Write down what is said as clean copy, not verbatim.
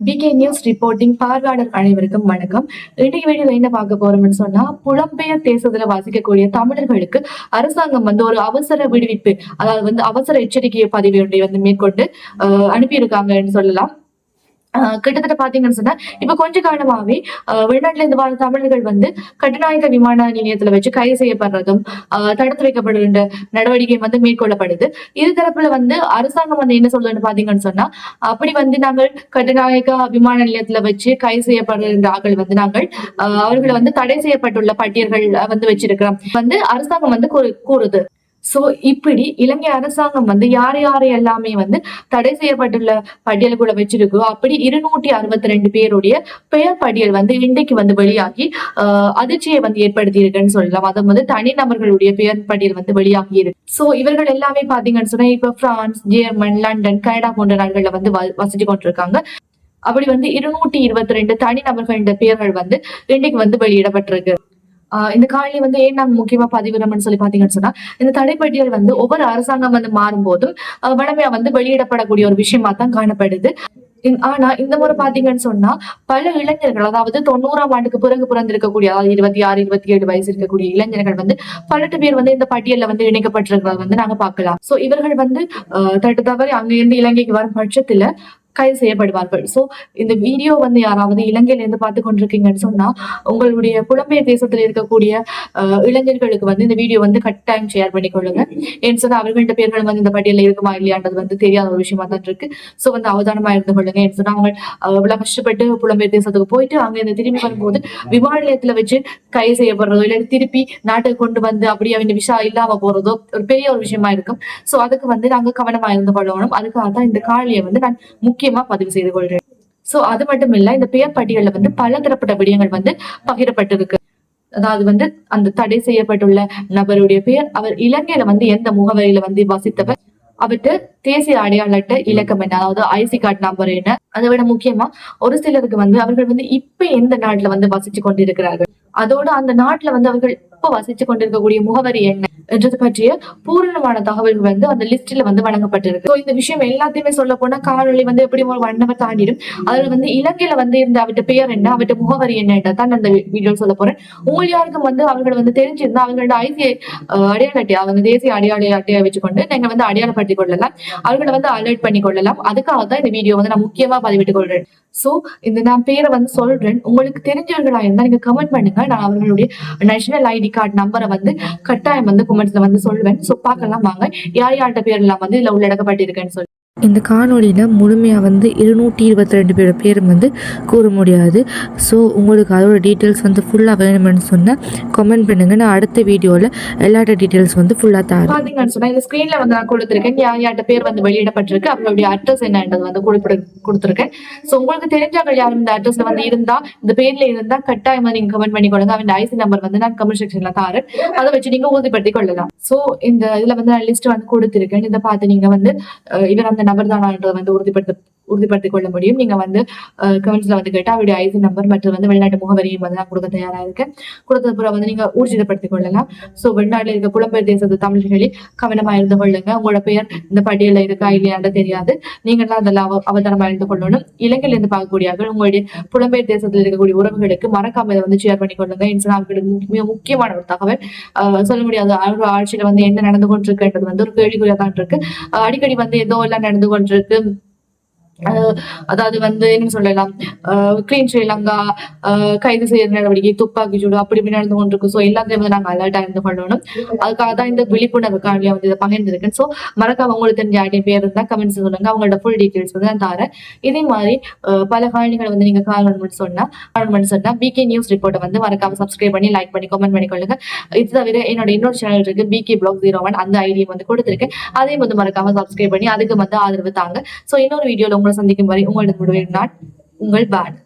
PK news reporting பார்வையாளர் அனைவருக்கும் வணக்கம். இன்றைய வீடியோல என்ன பார்க்க போறோம்னு சொன்னா, புலம்பெயர் தேசத்துல வசிக்கக்கூடிய தமிழர்களுக்கு அரசாங்கம் ஒரு அவசர விடுவிப்பு, அதாவது அவசர எச்சரிக்கை பதிவு ஒன்றை மேற்கொண்டு அனுப்பியிருக்காங்கன்னு சொல்லலாம். கிட்டத்தட்ட பாத்தீங்கன்னு சொன்னா, இப்ப கொஞ்ச காலமாவே வெளிநாட்டுல இருந்து வர தமிழர்கள் கட்டுநாயக்க விமான நிலையத்துல வச்சு கைது செய்யப்படுறதும் தடுத்து வைக்கப்படுகின்ற நடவடிக்கை மேற்கொள்ளப்படுது. இரு தரப்புல அரசாங்கம் என்ன சொல்றதுன்னு பாத்தீங்கன்னு சொன்னா, அப்படி நாங்கள் கட்டுநாயக்க விமான நிலையத்துல வச்சு கைது செய்யப்படுகின்ற ஆட்கள் நாங்கள் அவர்களை தடை செய்யப்பட்டுள்ள பட்டியல்கள் வச்சிருக்கிறோம் அரசாங்கம் கூறுது. சோ இப்படி இலங்கை அரசாங்கம் யார் யாரை எல்லாமே தடை செய்யப்பட்டுள்ள பட்டியலுக்குள்ள வச்சிருக்கோ அப்படி 262 பேருடைய பெயர் பட்டியல் இன்றைக்கு வெளியாகி அதிர்ச்சியை ஏற்படுத்தி இருக்குன்னு சொல்லலாம். அது தனிநபர்களுடைய பெயர் பட்டியல் வெளியாகி இருக்கு. சோ இவர்கள் எல்லாமே பாத்தீங்கன்னு சொன்னா, இப்ப பிரான்ஸ், ஜெர்மன், லண்டன், கனடா போன்ற நாடுகள்ல வசிச்சு கொண்டிருக்காங்க. அப்படி 222 தனிநபர்களின் பெயர்கள் இன்னைக்கு வெளியிடப்பட்டிருக்கு. இந்த காலையில ஏன் நாங்க முக்கியமா பதிவிடணும்னு சொல்லி பாத்தீங்கன்னு சொன்னா, இந்த தடைப்பட்டியல் ஒவ்வொரு அரசாங்கம் மாறும் போதும் வளமையா வெளியிடப்படக்கூடிய ஒரு விஷயமா தான் காணப்படுது. ஆனா இந்த முறை பாத்தீங்கன்னு சொன்னா, பல இளைஞர்கள், அதாவது 90ஆம் ஆண்டுக்கு பிறகு பிறந்திருக்கக்கூடிய, அதாவது 26, 27 வயசு இருக்கக்கூடிய இளைஞர்கள் 18 பேர் இந்த பட்டியல்ல இணைக்கப்பட்டிருக்கிறத நாங்க பார்க்கலாம். சோ இவர்கள் தட்டு தவறி அங்க இருந்து இலங்கைக்கு வரும் பட்சத்துல கைது செய்யப்படுவார்கள். சோ இந்த வீடியோ யாராவது இலங்கையில இருந்து பார்த்து கொண்டிருக்கீங்கன்னு சொன்னா, உங்களுடைய புலம்பெயர் தேசத்துல இருக்கக்கூடிய இளைஞர்களுக்கு இந்த வீடியோ கட்டாயம் ஷேர் பண்ணிக்கொள்ளுங்க. ஏன்னு சொன்னா அவர்கள்ட்ட பேர்கள் இந்த பட்டியல இருக்குமா இல்லையான்றது தெரியாத ஒரு விஷயமா தான் இருக்கு. சோ அவதானமா இருந்து கொள்ளுங்க. ஏன்னு சொன்னா அவங்க அவ்வளவு கஷ்டப்பட்டு புலம்பெயர் தேசத்துக்கு போயிட்டு அங்க இந்த திரும்பி வரும்போது விமான நிலையத்துல வச்சு கைது செய்யப்படுறதோ இல்ல திருப்பி நாட்டுக்கு கொண்டு அப்படியே அவங்க விஷா இல்லாம போறதோ ஒரு பெரிய ஒரு விஷயமா இருக்கும். சோ அதுக்கு நாங்க கவனமா இருந்து கொள்ளணும். அதுக்காக தான் இந்த காலியை நான் முக்கியமா பதிவு செய்து கொள்றேன். சோ அது மட்டும் இல்ல, இந்த பெயர் பட்டியல்ல பல தரப்பட்ட விடயங்கள் பகிரப்பட்டிருக்கு. அதாவது அந்த தடை செய்யப்பட்டுள்ள நபருடைய பெயர், அவர் இலங்கையில எந்த முகவரியில வசித்தவர், அவர்கிட்ட தேசிய அடையாள அட்டை இலக்கம் என்ன, அதாவது ஐசி கார்டு நம்பர் என்ன, அதை விட முக்கியமா ஒரு சிலருக்கு அவர்கள் இப்ப எந்த நாட்டுல வசிச்சு கொண்டிருக்கிறார்கள், அதோட அந்த நாட்டுல அவர்கள் இப்ப வசிச்சு கொண்டிருக்கக்கூடிய முகவரி என்ன என்றது பற்றிய பூரணமான தகவல்கள் அந்த லிஸ்ட்ல வழங்கப்பட்டிருக்கு. இந்த விஷயம் எல்லாத்தையுமே சொல்ல போனா காணொலி எப்படி ஒரு 1 hour தாண்டிடும். அதுல இலங்கையில இருந்த அவர்கிட்ட பெயர் என்ன, அவர்கிட்ட முகவரி என்னதான் அந்த வீடியோ சொல்ல போறேன். உங்களுக்கு யாருக்கும் அவர்கள் தெரிஞ்சிருந்தா அவங்களோட ஐசி அடையாள அட்டையா தேசிய அடையாள அட்டையை வச்சுக்கொண்டு நீங்க அடையாளப்படுத்திக் கொள்ளலாம். அவர்களை அலர்ட் பண்ணி கொள்ளலாம். அதுக்காக தான் இந்த வீடியோ நான் முக்கியமா பதிவிட்டுக் கொள்றேன். சோ நான் பேரை சொல்றேன். உங்களுக்கு தெரிஞ்சவர்களா இருந்தா நீங்க கமெண்ட் பண்ணுங்க. நான் அவர்களுடைய நேஷனல் ஐடி கார்டு நம்பரை கட்டாயம் கமெண்ட்ஸ்ல சொல்வேன். சோ பார்க்கலாம் வாங்க யார் யார்கிட்ட பேர் எல்லாம் இதுல உள்ளடக்கப்பட்டிருக்கேன்னு சொல்லி. இந்த காணொலியில் முழுமையாக 222 பேர் பேர் கூற முடியாது. ஸோ உங்களுக்கு அதோட டீட்டெயில்ஸ் ஃபுல்லாக வேணுமென்னு சொன்னால் கமெண்ட் பண்ணுங்க. நான் அடுத்த வீடியோவில் எல்லாட்ட டீட்டெயில்ஸ் ஃபுல்லாக தரேன். பார்த்தீங்கன்னு சொன்னால் இந்த ஸ்க்ரீனில் நான் கொடுத்துருக்கேன். யார் யார்கிட்ட பேர் வெளியிடப்பட்டிருக்கு, அவங்களுடைய அட்ரஸ் என்னன்றது கொடுத்துருக்கேன். ஸோ உங்களுக்கு தெரிஞ்சவங்க யாரும் இந்த அட்ரஸ்ல இருந்தா, இந்த பேர்ல இருந்தா கட்டாயம் நீங்க கமெண்ட் பண்ணி கொடுங்க. அவன் ஐசி நம்பர் நான் கமெண்ட் செக்ஷன்ல தாரேன். அதை வச்சு நீங்க உறுதிப்படுத்திக் கொள்ளலாம். ஸோ இந்த இதுல நான் லிஸ்ட் கொடுத்திருக்கேன். இதை பார்த்து நீங்க இவர் அந்த நபர் தானே உறுதிப்படுத்திக் கொள்ள முடியும். நீங்க கமெண்ட்ஸ்ல கேட்டா அவருடைய ஐசி நம்பர் மற்றும் வெளிநாட்டு முகவரியும் நான் கொடுக்க தயாரா இருக்கேன். கொடுத்த பிறகு நீங்க ஊர்ஜிதப்படுத்திக் கொள்ளலாம். சோ வெளிநாட்டுல இருக்க புலம்பெயர் தேசத்து தமிழர்களில் கவனமா இருந்து கொள்ளுங்க. உங்களோட பெயர் இந்த பட்டியல இருக்கா இல்லையான்னு தெரியாது. நீங்களாம் அதெல்லாம் அவதானமா இருந்து கொள்ளணும். இலங்கையில இருந்து பார்க்கக்கூடியவர்கள் உங்களுடைய புலம்பெயர் தேசத்தில் இருக்கக்கூடிய உறவுகளுக்கு மறக்காம இதை ஷேர் பண்ணி கொள்ளுங்க. அவர்களுக்கு மிக முக்கியமான ஒரு தகவல். சொல்ல முடியாது அவரோட ஆட்சியில என்ன நடந்து கொண்டிருக்குன்றது ஒரு கேள்விக்குறியா தான் இருக்கு. அடிக்கடி ஏதோ எல்லாம் நடந்து கொண்டிருக்கு. அதாவது என்ன சொல்லலாம், கிளீன் ஸ்ரீலங்கா, கைது செய்ய நடவடிக்கை, துப்பாக்கி சூடு அப்படி இப்படி நடந்து கொண்டிருக்கு. சோ எல்லாத்தையும் நாங்க அலர்ட்டா இருந்து கொள்ளணும். அதுக்காக தான் இந்த விழிப்புணர்வு காணொலியா இதை பகிர்ந்துருக்கேன். சோ மறக்காம உங்களுக்கு தெரிஞ்ச யார்ட்டையும் பேர் இருந்தா கமெண்ட்ஸ் சொல்லுங்க. அவங்களோட ஃபுல் டீடைல்ஸ் நான் தரேன். இதே மாதிரி பல காணொலிகளை நீங்க சொன்னா பிகே நியூஸ் ரிப்போர்ட்டை மறக்காம சப்ஸ்கிரைப் பண்ணி லைக் பண்ணி கமெண்ட் பண்ணி கொள்ளுங்க. இது தவிர என்னோட இன்னொரு சேனல் இருக்கு, பிகே பிளாக் 01, அந்த ஐடியை கொடுத்திருக்கேன். அதையும் மறக்காம சப்ஸ்கிரைப் பண்ணி அதுக்கு ஆதரவு தாங்க. சோ இன்னொரு வீடியோல உங்களை சந்திக்கும் வரை உங்களிடம் நான் உங்கள் பான்.